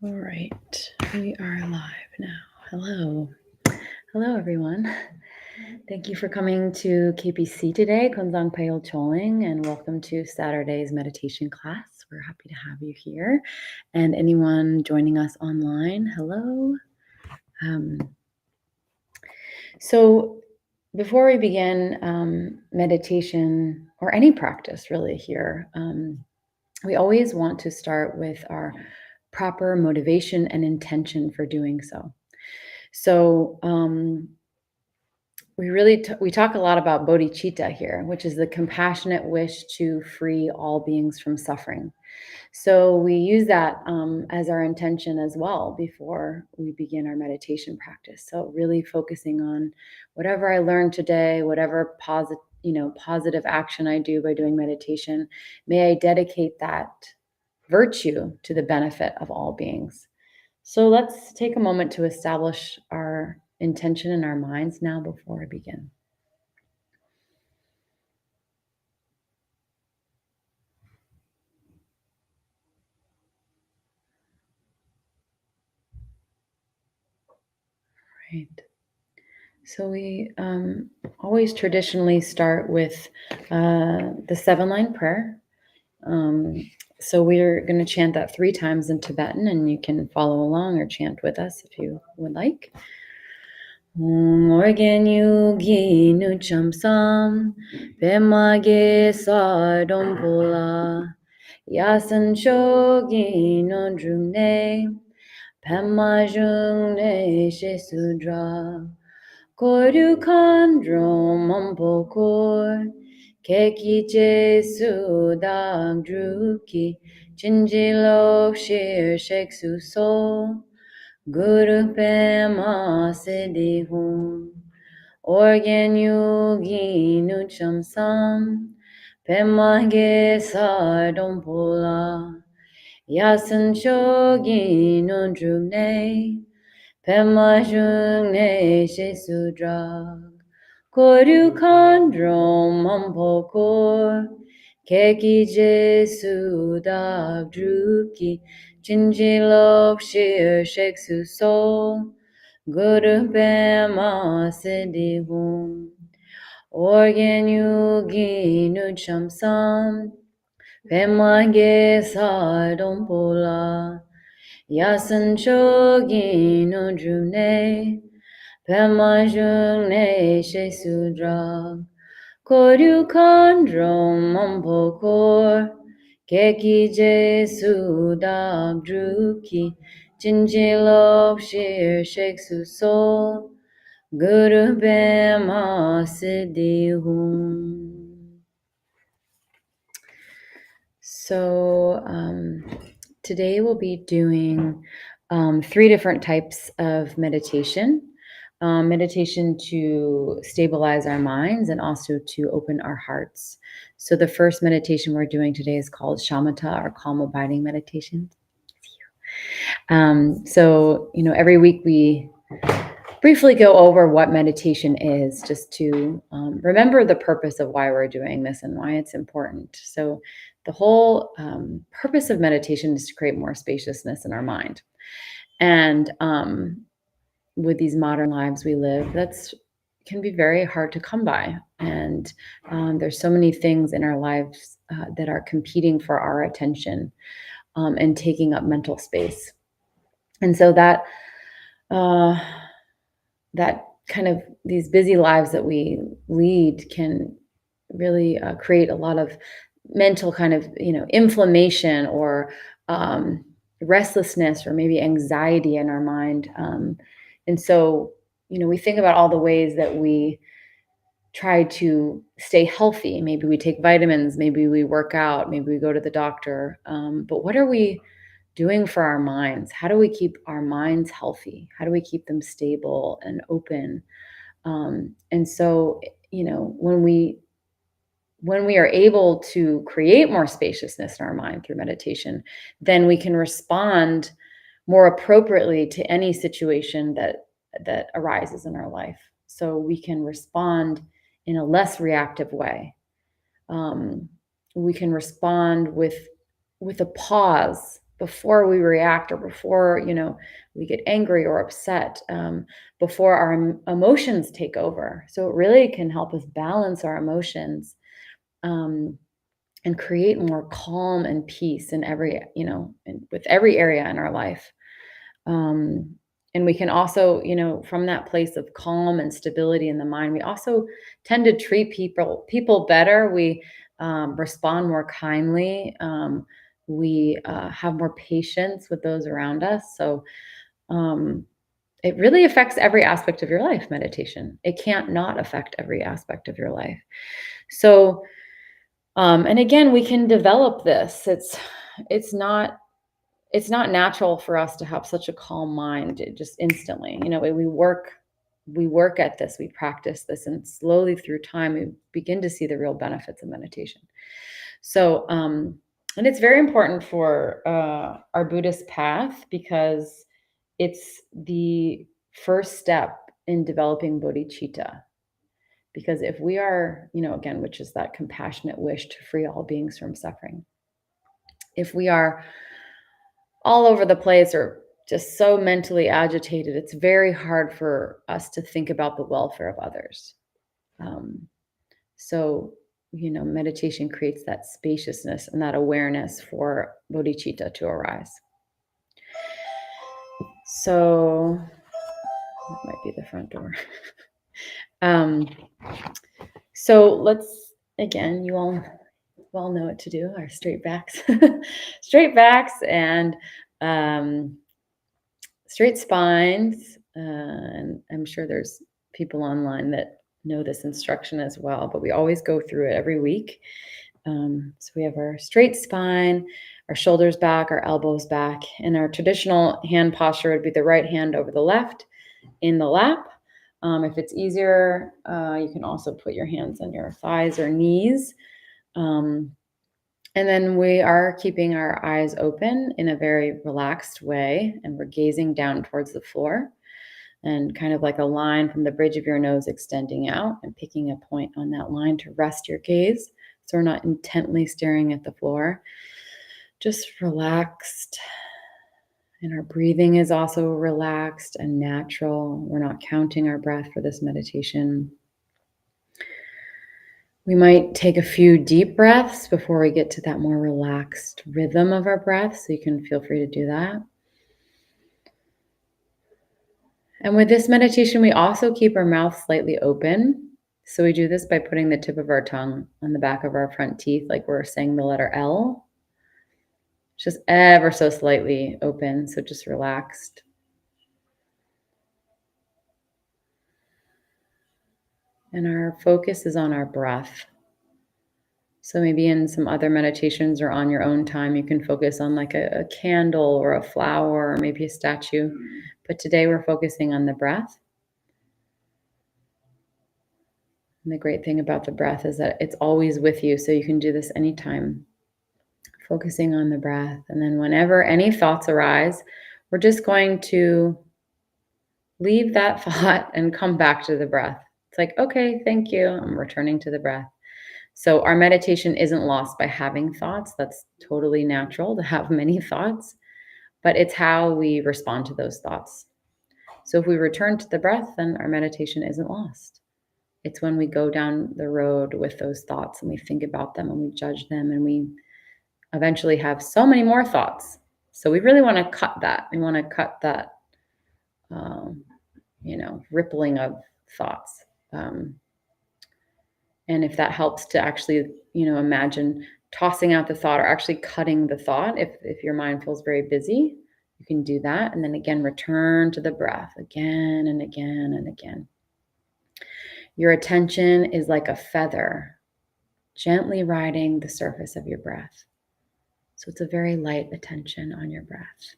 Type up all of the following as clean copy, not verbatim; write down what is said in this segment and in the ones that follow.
All right, we are live now. Hello. Hello, everyone. Thank you for coming to KPC today, Konzang Payol Choling, and welcome to Saturday's meditation class. We're happy to have you here. And anyone joining us online, hello. So before we begin meditation or any practice really here, we always want to start with our proper motivation and intention for doing so. So we talk a lot about bodhicitta here, which is the compassionate wish to free all beings from suffering. So we use that as our intention as well before we begin our meditation practice. So really focusing on whatever I learned today, whatever positive action I do by doing meditation, may I dedicate that virtue to the benefit of all beings. So let's take a moment to establish our intention in our minds now before I begin. Right. So we always traditionally start with the 7-line prayer. So we're going to chant that 3 times in Tibetan, and you can follow along or chant with us if you would like. Organ yugi nu chamsam pemage sardombola yasan shogi no drumne pema jungne shesudra Koryu kandro mampokor keki jesu dang druki chinjilo shir sheksu so Guru Pema Siddhihum Organ Yogi Nucham Sam Pema Ge Sardompola Yasan Shogi Nundrumne Pema Jungne Shesudra Koryu Kandro Mampokor Keki Jesu Dag Druki Chinjilok Shir Sheksu So Guru Pema Siddhihum Organ Yugi Nucham Sam Pema Ge Sardompola Yasan Shogi Nundrumne Pema Jungne Shesudra Koryu Kandro Mampokor Keki Jesu Dag Druki Chinjilok Shir Sheksu So Guru Pema Siddhihum. So today we'll be doing 3 different types of meditation. Meditation to stabilize our minds and also to open our hearts. So the first meditation we're doing today is called Shamatha, or calm abiding meditation. So every week we briefly go over what meditation is, just to remember the purpose of why we're doing this and why it's important. So the whole purpose of meditation is to create more spaciousness in our mind. And with these modern lives we live, that's can be very hard to come by. And there's so many things in our lives that are competing for our attention and taking up mental space. And so that kind of these busy lives that we lead can really create a lot of mental kind of inflammation or restlessness or maybe anxiety in our mind. And so we think about all the ways that we try to stay healthy. Maybe we take vitamins, maybe we work out, maybe we go to the doctor. But what are we doing for our minds? How do we keep our minds healthy? How do we keep them stable and open? And so, when we are able to create more spaciousness in our mind through meditation, then we can respond more appropriately to any situation that arises in our life. So we can respond in a less reactive way. We can respond with a pause before we react, or before, we get angry or upset, before our emotions take over. So it really can help us balance our emotions, um, and create more calm and peace in every, with every area in our life. Um, and we can also, from that place of calm and stability in the mind, we also tend to treat people better. We respond more kindly. We have more patience with those around us. So um, it really affects every aspect of your life. Meditation. It can't not affect every aspect of your life. So, and again, we can develop this. It's not it's not natural for us to have such a calm mind just instantly. We work at this, we practice this, and slowly through time, we begin to see the real benefits of meditation. So, and it's very important for our Buddhist path, because it's the first step in developing bodhicitta. Because if we are, again, which is that compassionate wish to free all beings from suffering, if we are all over the place or just so mentally agitated, it's very hard for us to think about the welfare of others. Um, so, meditation creates that spaciousness and that awareness for bodhicitta to arise. So, that might be the front door. um, so let's, again, you all know what to do. Our straight backs, straight backs, and straight spines. And I'm sure there's people online that know this instruction as well, but we always go through it every week. So we have our straight spine, our shoulders back, our elbows back, and our traditional hand posture would be the right hand over the left in the lap. If it's easier, you can also put your hands on your thighs or knees. And then we are keeping our eyes open in a very relaxed way, and we're gazing down towards the floor, and kind of like a line from the bridge of your nose extending out, and picking a point on that line to rest your gaze. So we're not intently staring at the floor, just relaxed. And our breathing is also relaxed and natural. We're not counting our breath for this meditation. We might take a few deep breaths before we get to that more relaxed rhythm of our breath, so you can feel free to do that. And with this meditation, we also keep our mouth slightly open. So we do this by putting the tip of our tongue on the back of our front teeth, like we're saying the letter L, just ever so slightly open, so just relaxed. And our focus is on our breath. So maybe in some other meditations or on your own time, you can focus on like a candle or a flower or maybe a statue. But today we're focusing on the breath. And the great thing about the breath is that it's always with you. So you can do this anytime, focusing on the breath. And then whenever any thoughts arise, we're just going to leave that thought and come back to the breath. It's like, okay, thank you. I'm returning to the breath. So our meditation isn't lost by having thoughts. That's totally natural to have many thoughts, but it's how we respond to those thoughts. So if we return to the breath, then our meditation isn't lost. It's when we go down the road with those thoughts and we think about them and we judge them, and we eventually have so many more thoughts. So we really want to cut that. We want to cut that, rippling of thoughts. And if that helps to actually, imagine tossing out the thought or actually cutting the thought, if your mind feels very busy, you can do that. And then again, return to the breath again and again and again. Your attention is like a feather gently riding the surface of your breath. So it's a very light attention on your breath.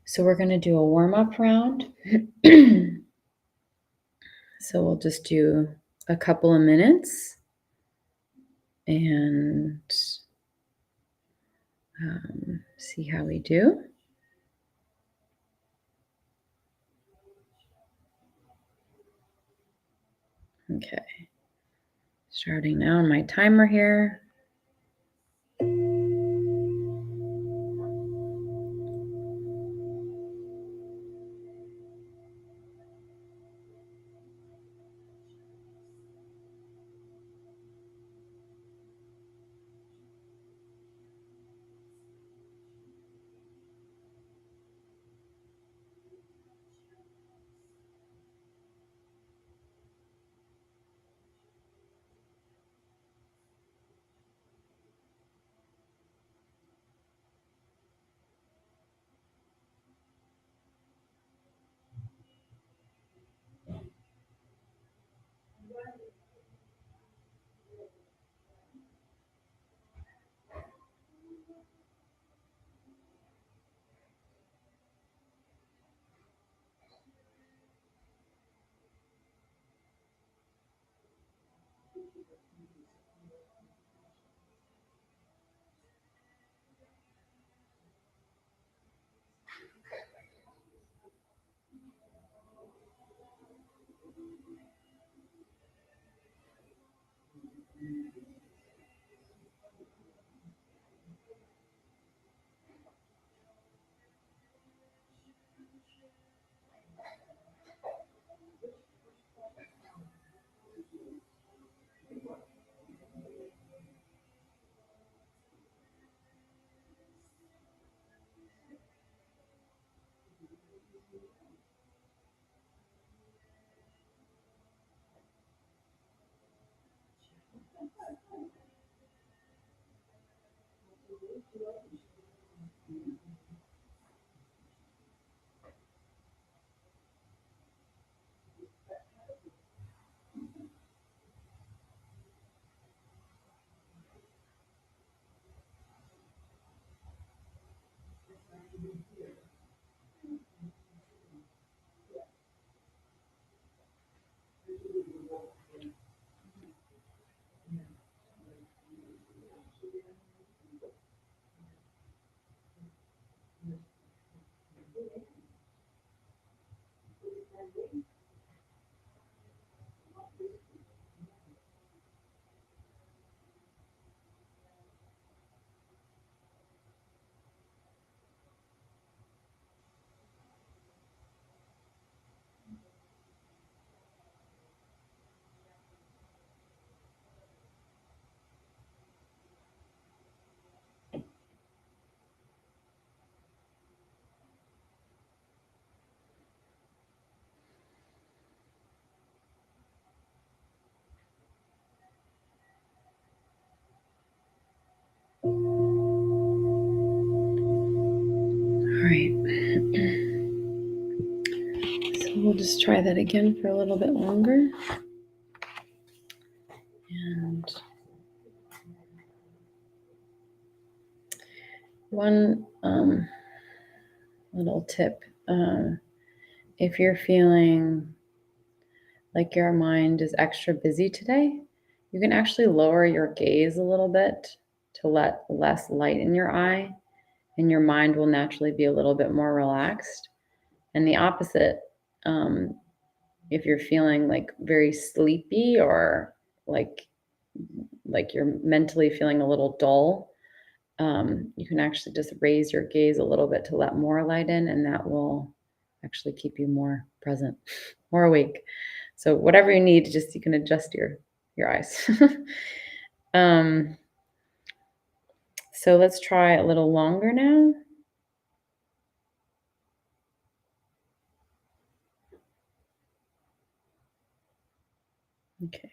So we're going to do a warm-up round. So we'll just do a couple of minutes and see how we do. Okay. Starting now on my timer here. All right. So we'll just try that again for a little bit longer. And one little tip, if you're feeling like your mind is extra busy today, you can actually lower your gaze a little bit to let less light in your eye, and your mind will naturally be a little bit more relaxed. And the opposite, um, if you're feeling like very sleepy or like like you're mentally feeling a little dull, you can actually just raise your gaze a little bit to let more light in, and that will actually keep you more present, more awake. So whatever you need, just you can adjust your eyes. um, so let's try a little longer now. Okay.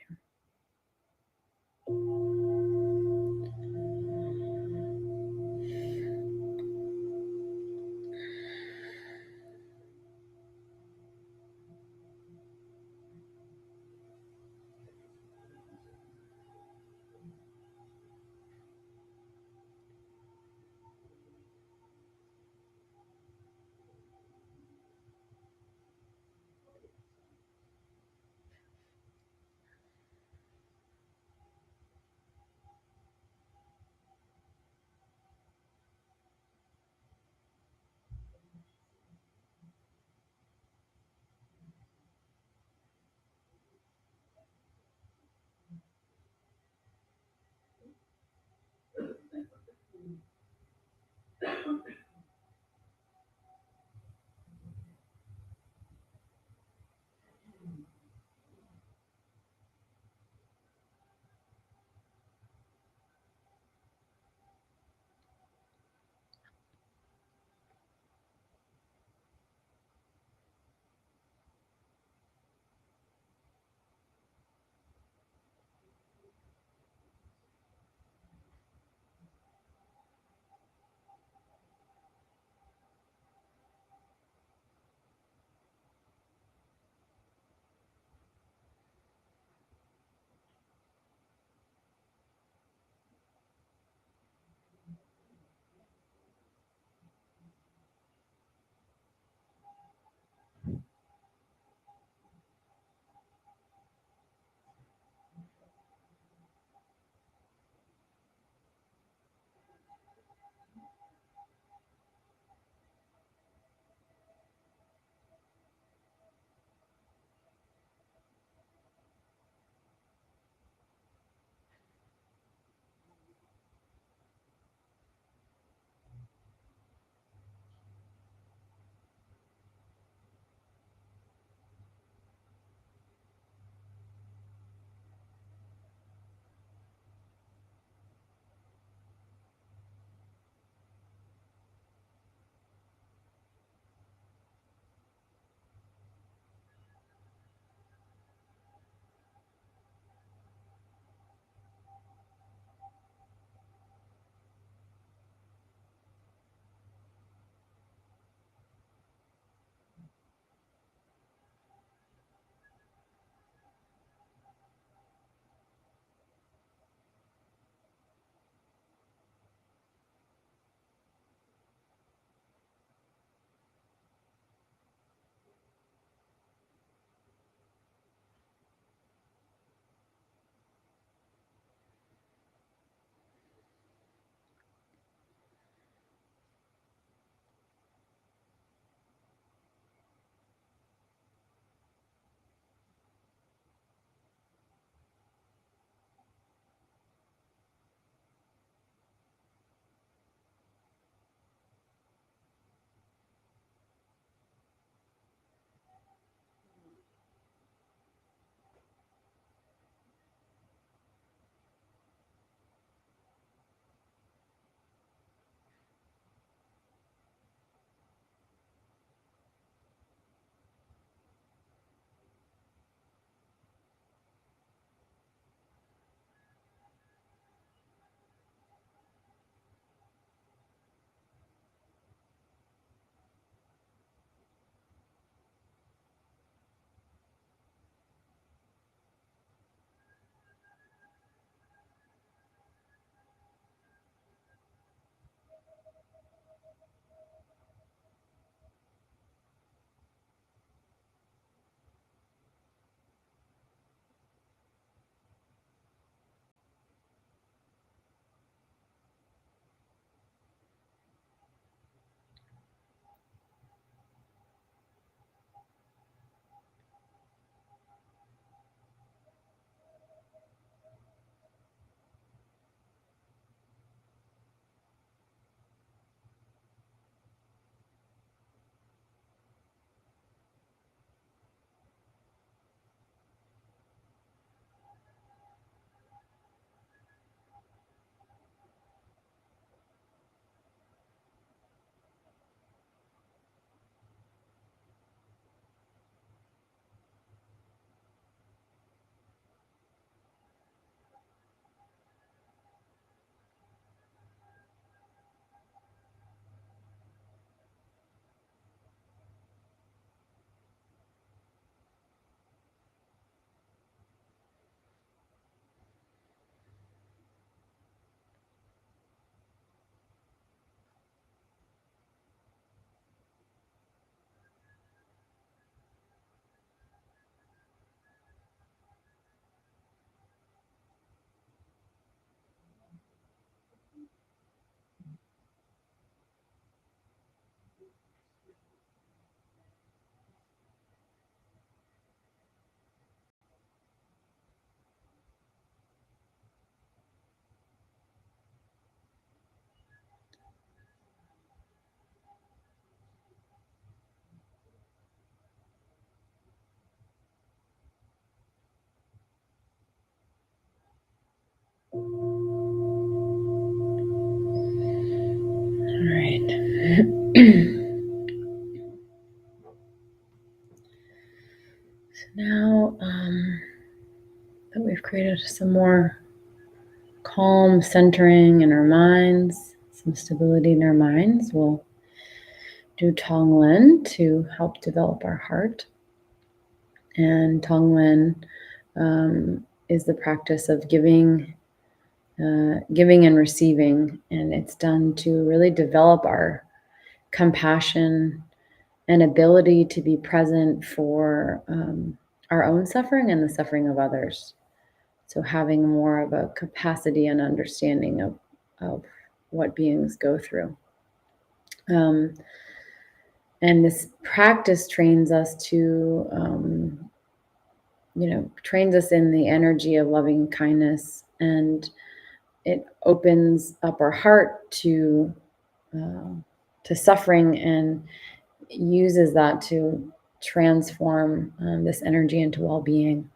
All right. So now that we've created some more calm centering in our minds, some stability in our minds, we'll do Tonglen to help develop our heart. And Tonglen is the practice of giving and receiving, and it's done to really develop our compassion and ability to be present for our own suffering and the suffering of others. So having more of a capacity and understanding of what beings go through. And this practice trains us to, trains us in the energy of loving kindness, and it opens up our heart to suffering and uses that to transform this energy into well-being.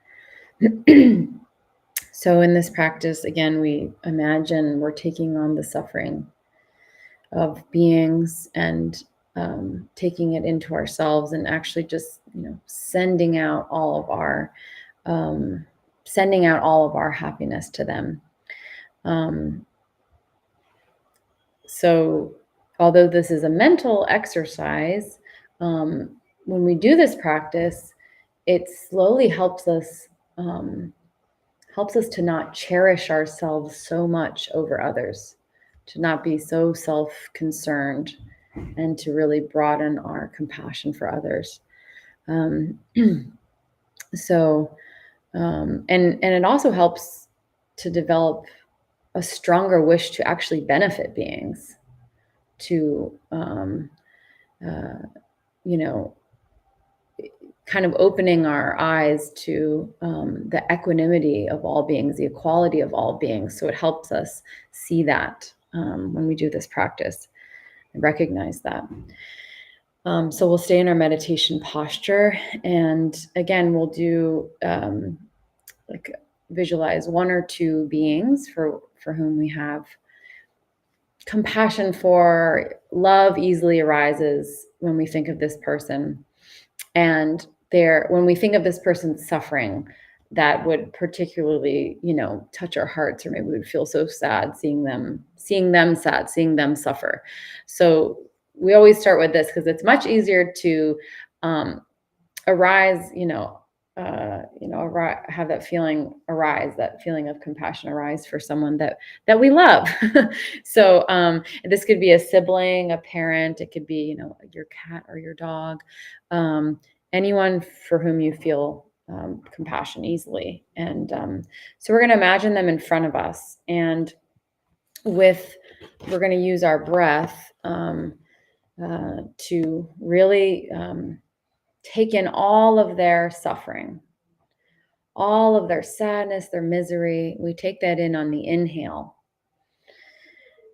So in this practice, again, we imagine we're taking on the suffering of beings and taking it into ourselves, and actually just sending out all of our happiness to them. So although this is a mental exercise, when we do this practice, it slowly helps us to not cherish ourselves so much over others, to not be so self-concerned, and to really broaden our compassion for others. And it also helps to develop a stronger wish to actually benefit beings, to kind of opening our eyes to the equanimity of all beings, the equality of all beings. So it helps us see that when we do this practice and recognize that. So we'll stay in our meditation posture, and again, we'll do visualize one or two beings for whom we have compassion for. Love easily arises when we think of this person, and when we think of this person's suffering, that would particularly touch our hearts, or maybe we would feel so sad seeing them sad, seeing them suffer. So we always start with this because it's much easier to have that feeling arise, that feeling of compassion arise for someone that we love. So this could be a sibling, a parent, it could be your cat or your dog, anyone for whom you feel compassion easily. And so we're going to imagine them in front of us, and we're going to use our breath to really take in all of their suffering, all of their sadness, their misery. We take that in on the inhale.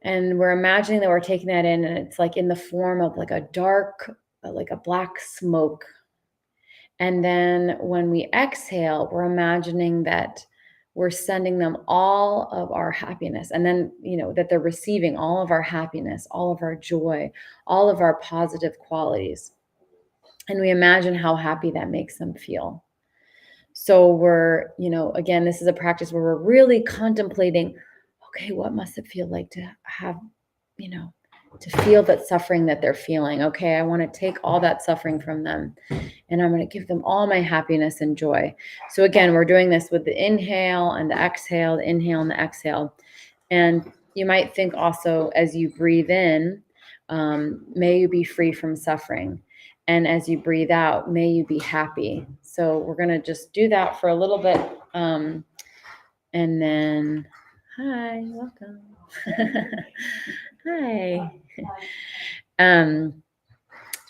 And we're imagining that we're taking that in, and it's like in the form of like a dark, like a black smoke. And then when we exhale, we're imagining that we're sending them all of our happiness. And then, that they're receiving all of our happiness, all of our joy, all of our positive qualities. And we imagine how happy that makes them feel. So we're, again, this is a practice where we're really contemplating, okay, what must it feel like to have, to feel that suffering that they're feeling? Okay, I want to take all that suffering from them, and I'm going to give them all my happiness and joy. So again, we're doing this with the inhale and the exhale, the inhale and the exhale. And you might think also, as you breathe in, may you be free from suffering. And as you breathe out, may you be happy. So we're going to just do that for a little bit. And then, hi, welcome. Hi.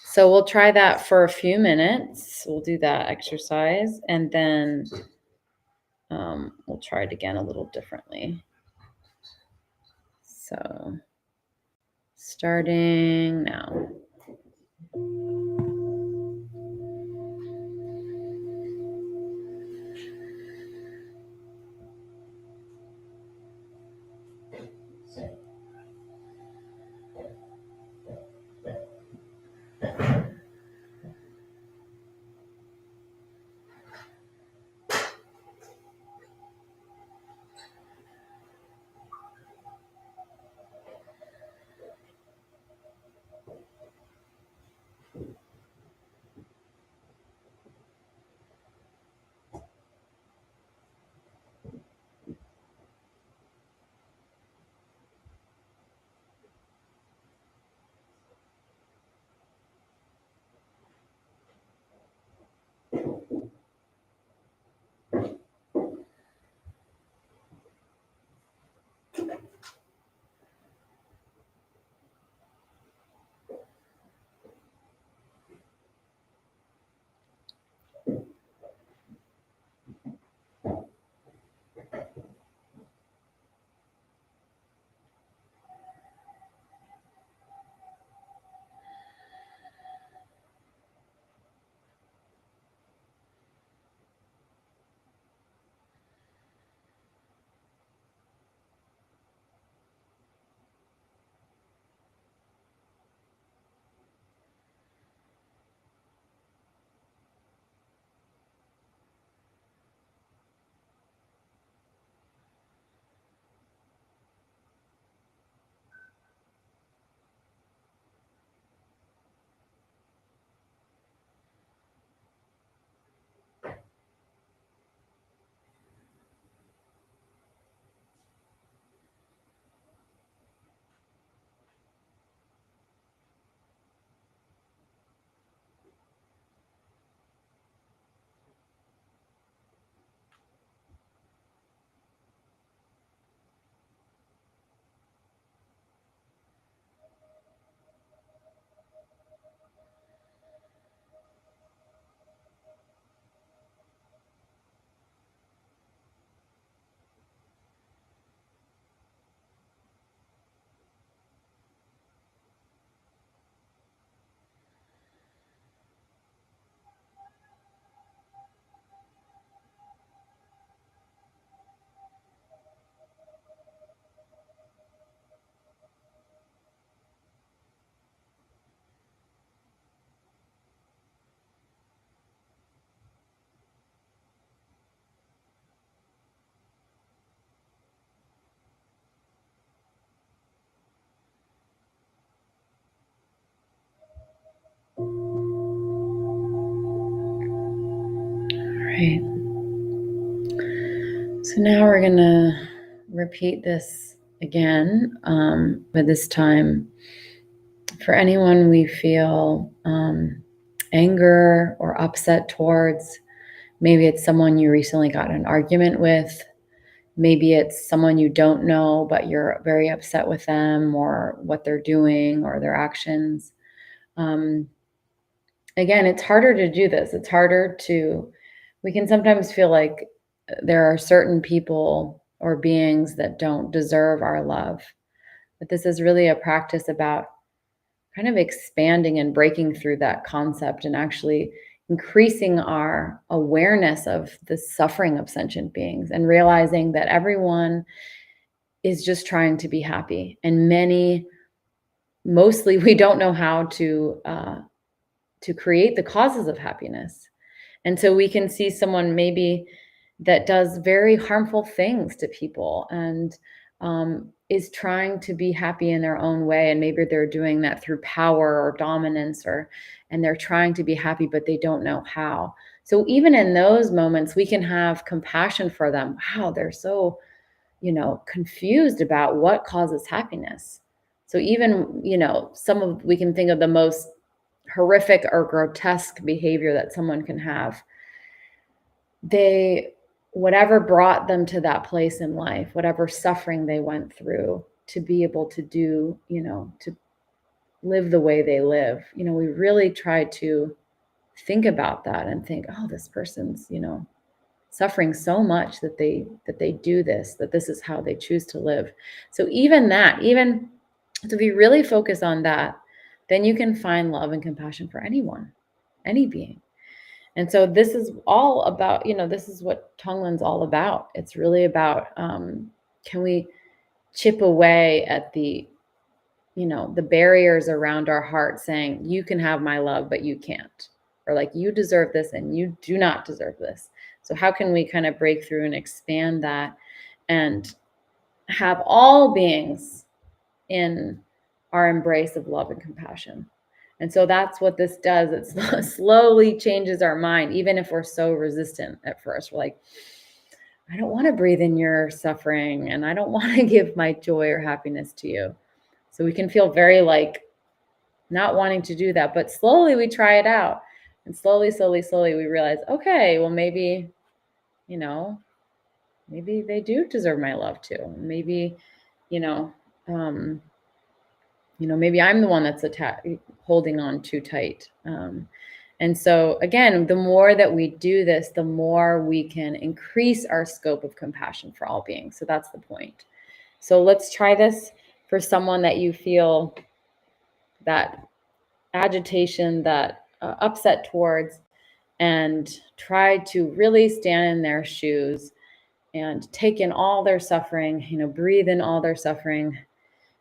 So we'll try that for a few minutes. We'll do that exercise, and then we'll try it again a little differently. So starting now. All right. So now we're going to repeat this again, but this time for anyone we feel anger or upset towards. Maybe it's someone you recently got in an argument with. Maybe it's someone you don't know, but you're very upset with them or what they're doing or their actions. Um, Again, it's harder to do this. We can sometimes feel like there are certain people or beings that don't deserve our love. But this is really a practice about kind of expanding and breaking through that concept and actually increasing our awareness of the suffering of sentient beings and realizing that everyone is just trying to be happy. And mostly, we don't know how to create the causes of happiness. And so we can see someone maybe that does very harmful things to people and is trying to be happy in their own way. And maybe they're doing that through power or dominance, and they're trying to be happy, but they don't know how. So even in those moments, we can have compassion for them. Wow, they're so, confused about what causes happiness. So even, we can think of the most horrific or grotesque behavior that someone can have. They Whatever brought them to that place in life, whatever suffering they went through to be able to do, to live the way they live, we really try to think about that and think, oh, this person's, suffering so much that they do this, that this is how they choose to live. So even so if you really focus on that, then you can find love and compassion for anyone, any being. And so this is all about, this is what Tonglen's all about. It's really about, can we chip away at the barriers around our heart saying, you can have my love, but you can't. Or like, you deserve this and you do not deserve this. So how can we kind of break through and expand that and have all beings in our embrace of love and compassion? And so that's what this does. It slowly changes our mind, even if we're so resistant at first. We're like, I don't want to breathe in your suffering, and I don't want to give my joy or happiness to you. So we can feel very like not wanting to do that. But slowly we try it out. And slowly, slowly, slowly we realize, okay, well, you know, maybe they do deserve my love too. Maybe, you know, um, maybe I'm the one that's holding on too tight. And so, again, the more that we do this, the more we can increase our scope of compassion for all beings. So that's the point. So let's try this for someone that you feel that agitation, that upset towards, and try to really stand in their shoes and take in all their suffering, breathe in all their suffering,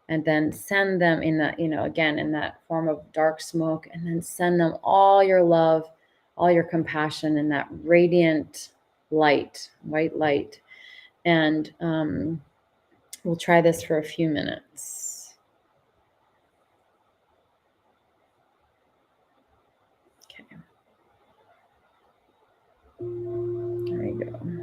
and then send them in that, again, in that form of dark smoke, and then send them all your love, all your compassion in that radiant light, white light. And we'll try this for a few minutes. Okay. There we go.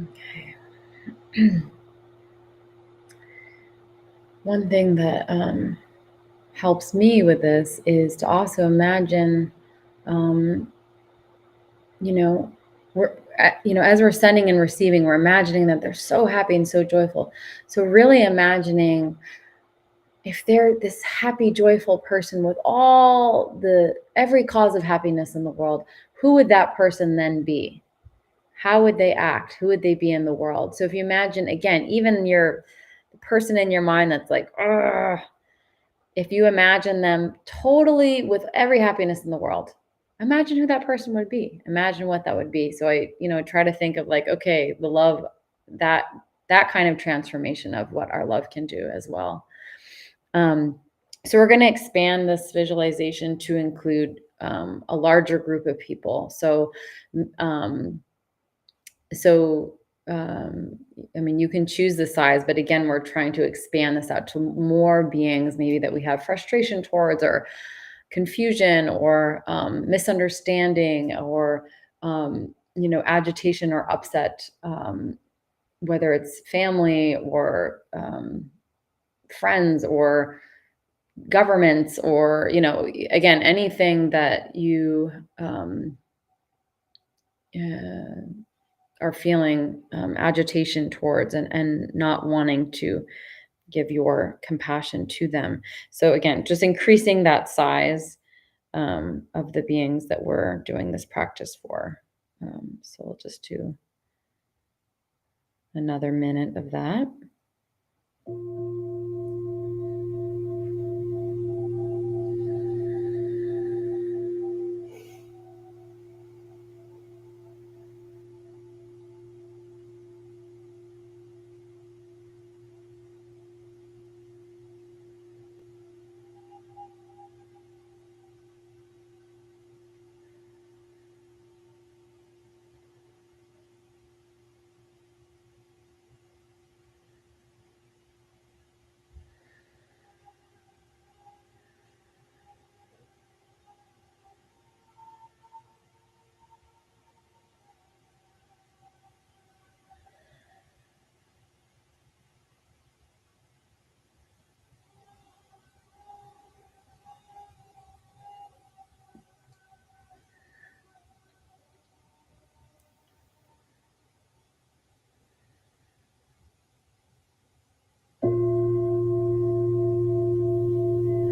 Okay. One thing that helps me with this is to also imagine, um, you know, as we're sending and receiving, we're imagining that they're so happy and so joyful. So really imagining if they're this happy, joyful person with every cause of happiness in the world, who would that person then be? How would they act? Who would they be in the world? So if you imagine again, even the person in your mind that's like, ugh, if you imagine them totally with every happiness in the world, imagine who that person would be. Imagine what that would be. So try to think of like, okay, the love, that that kind of transformation of what our love can do as well. So we're going to expand this visualization to include a larger group of people. Um, so I mean, you can choose the size, but again, we're trying to expand this out to more beings, maybe that we have frustration towards, or confusion, or misunderstanding, or agitation or upset, whether it's family, or friends, or governments, or again, anything that you uh, are feeling agitation towards, and not wanting to give your compassion to them. So again, just increasing that size of the beings that we're doing this practice for. So we'll just do another minute of that.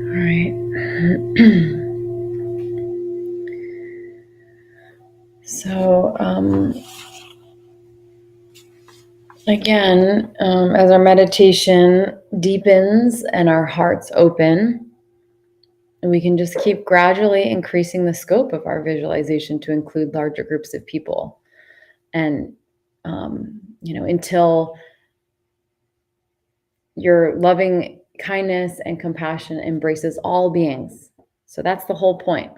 All right. So again, as our meditation deepens and our hearts open, and we can just keep gradually increasing the scope of our visualization to include larger groups of people. And, until your loving kindness and compassion embraces all beings. So that's the whole point.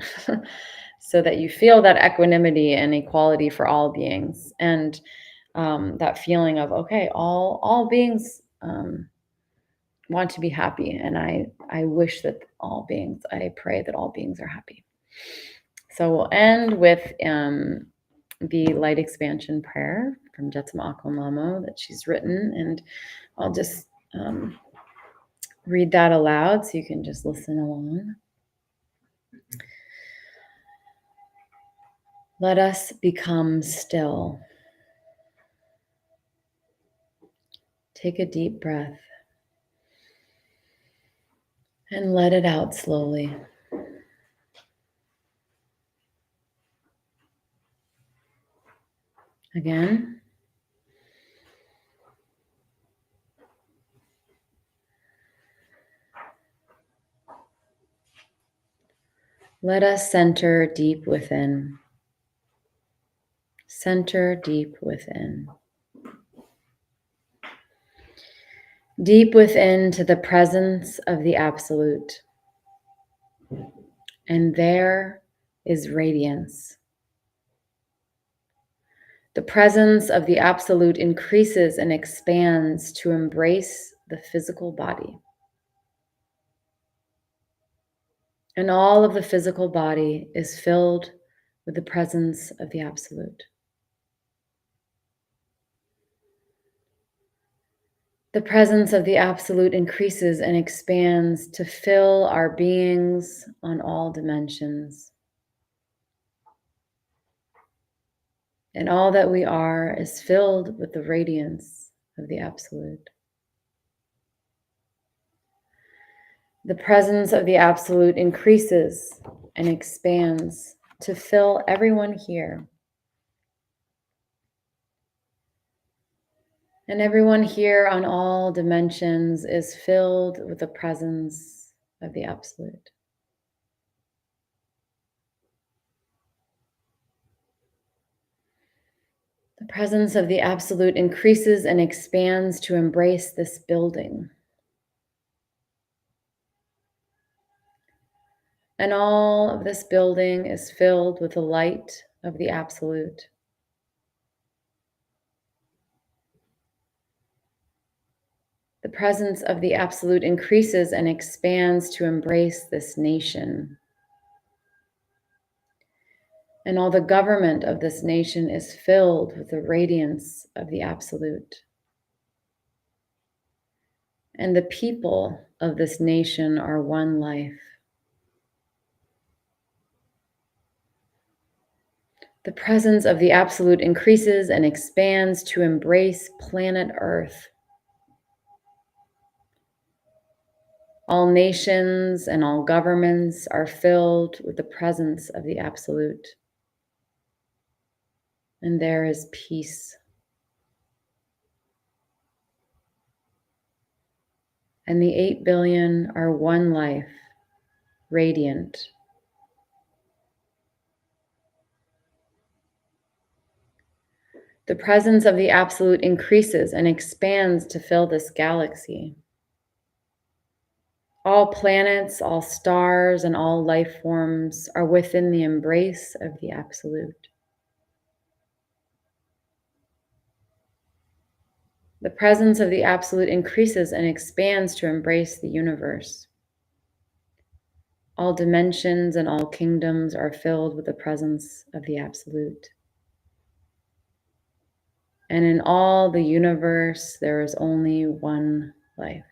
So that you feel that equanimity and equality for all beings. And that feeling of, okay, all beings want to be happy. And I wish that I pray that all beings are happy. So we'll end with the light expansion prayer from Jetsunma Lamo that she's written. And I'll just read that aloud so you can just listen along. Let us become still. Take a deep breath and let it out slowly. Again. Let us center deep within. Center deep within. Deep within to the presence of the Absolute. And there is radiance. The presence of the Absolute increases and expands to embrace the physical body. And all of the physical body is filled with the presence of the Absolute. The presence of the Absolute increases and expands to fill our beings on all dimensions. And all that we are is filled with the radiance of the Absolute. The presence of the Absolute increases and expands to fill everyone here. And everyone here on all dimensions is filled with the presence of the Absolute. The presence of the Absolute increases and expands to embrace this building. And all of this building is filled with the light of the Absolute. The presence of the Absolute increases and expands to embrace this nation. And all the government of this nation is filled with the radiance of the Absolute. And the people of this nation are one life. The presence of the Absolute increases and expands to embrace planet Earth. All nations and all governments are filled with the presence of the Absolute. And there is peace. And the 8 billion are one life, radiant. The presence of the Absolute increases and expands to fill this galaxy. All planets, all stars, and all life forms are within the embrace of the Absolute. The presence of the Absolute increases and expands to embrace the universe. All dimensions and all kingdoms are filled with the presence of the Absolute. And in all the universe, there is only one life.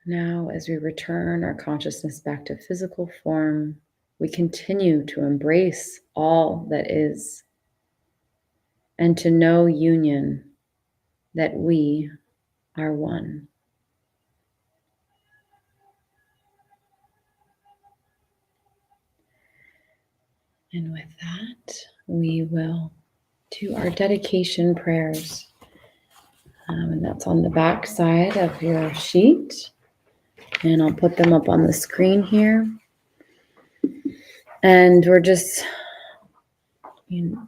Now, as we return our consciousness back to physical form, we continue to embrace all that is and to know union, that we are one. And with that, we will do our dedication prayers. And that's on the back side of your sheet. And I'll put them up on the screen here. And we're just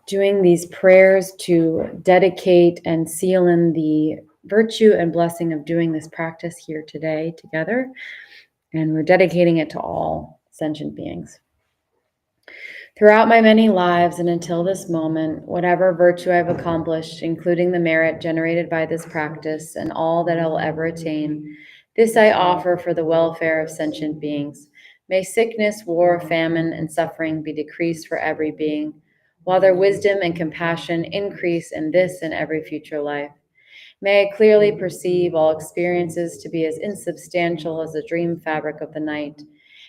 doing these prayers to dedicate and seal in the virtue and blessing of doing this practice here today together. And we're dedicating it to all sentient beings. Throughout my many lives and until this moment, whatever virtue I've accomplished, including the merit generated by this practice and all that I'll ever attain, this I offer for the welfare of sentient beings. May sickness, war, famine, and suffering be decreased for every being, while their wisdom and compassion increase in this and every future life. May I clearly perceive all experiences to be as insubstantial as the dream fabric of the night,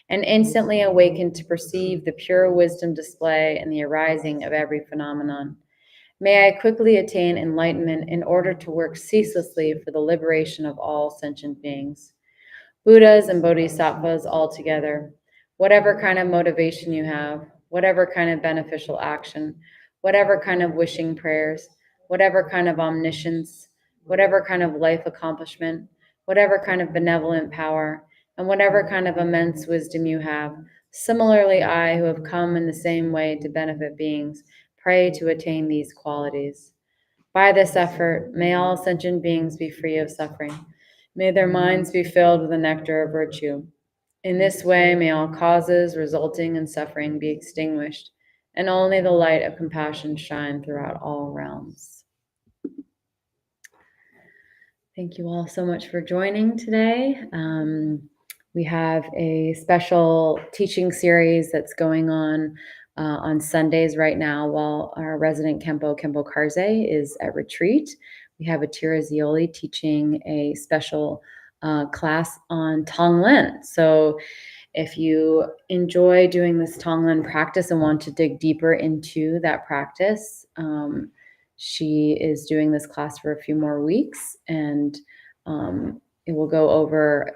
and instantly awaken to perceive the pure wisdom display in the arising of every phenomenon. May I quickly attain enlightenment in order to work ceaselessly for the liberation of all sentient beings. Buddhas and Bodhisattvas all together, whatever kind of motivation you have, whatever kind of beneficial action, whatever kind of wishing prayers, whatever kind of omniscience, whatever kind of life accomplishment, whatever kind of benevolent power, and whatever kind of immense wisdom you have, similarly I, who have come in the same way to benefit beings, pray to attain these qualities. By this effort, may all sentient beings be free of suffering. May their minds be filled with the nectar of virtue. In this way, may all causes resulting in suffering be extinguished, and only the light of compassion shine throughout all realms. Thank you all so much for joining today. We have a special teaching series that's going on Sundays right now while our resident Kempo Karze is at retreat. We have a Tirazioli teaching a special class on Tonglen. So if you enjoy doing this Tonglen practice and want to dig deeper into that practice, she is doing this class for a few more weeks, and it will go over,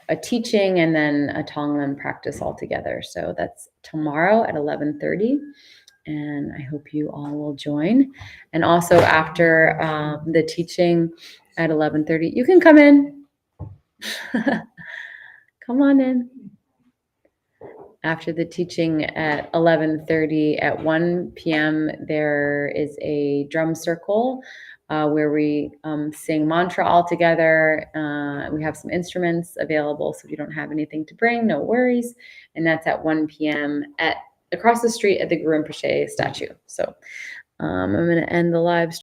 a teaching and then a Tonglen practice altogether. So that's tomorrow at 11:30, and I hope you all will join. And also after the teaching at 11:30, you can come in. Come on in. After the teaching at 11:30 at 1 p.m., there is a drum circle where we sing mantra all together. We have some instruments available, so if you don't have anything to bring, no worries. And that's at 1 p.m. at across the street at the Guru Rinpoche statue. So I'm going to end the live stream.